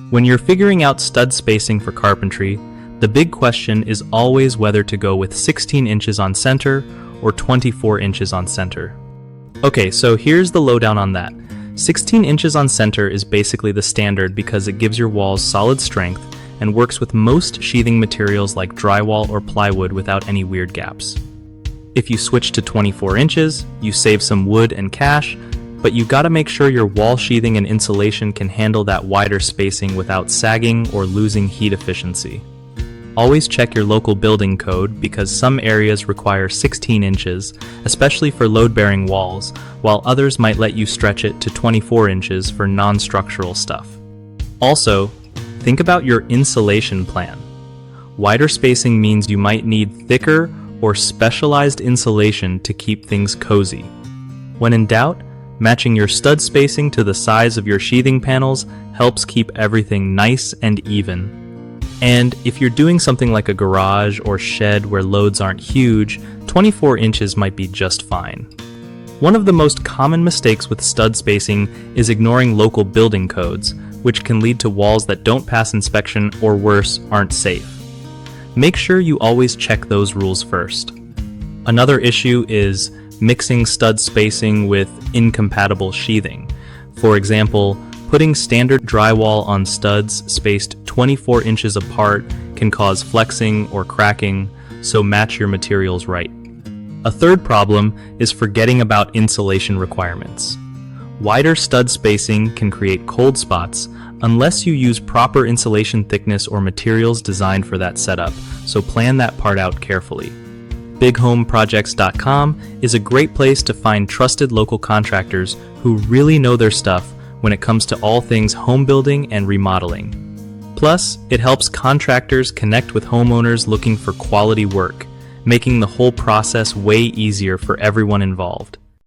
When you're figuring out stud spacing for carpentry, the big question is always whether to go with 16 inches on center or 24 inches on center. Okay, so here's the lowdown on that. 16 inches on center is basically the standard because it gives your walls solid strength and works with most sheathing materials like drywall or plywood without any weird gaps. If you switch to 24 inches, you save some wood and cash, but you gotta make sure your wall sheathing and insulation can handle that wider spacing without sagging or losing heat efficiency. Always check your local building code because some areas require 16 inches, especially for load-bearing walls, while others might let you stretch it to 24 inches for non-structural stuff. Also, think about your insulation plan. Wider spacing means you might need thicker or specialized insulation to keep things cozy. When in doubt, matching your stud spacing to the size of your sheathing panels helps keep everything nice and even. And if you're doing something like a garage or shed where loads aren't huge, 24 inches might be just fine. One of the most common mistakes with stud spacing is ignoring local building codes, which can lead to walls that don't pass inspection or worse, aren't safe. Make sure you always check those rules first. Another issue is mixing stud spacing with incompatible sheathing. For example, putting standard drywall on studs spaced 24 inches apart can cause flexing or cracking, so match your materials right. A third problem is forgetting about insulation requirements. Wider stud spacing can create cold spots unless you use proper insulation thickness or materials designed for that setup, so plan that part out carefully. BigHomeProjects.com is a great place to find trusted local contractors who really know their stuff when it comes to all things home building and remodeling. Plus, it helps contractors connect with homeowners looking for quality work, making the whole process way easier for everyone involved.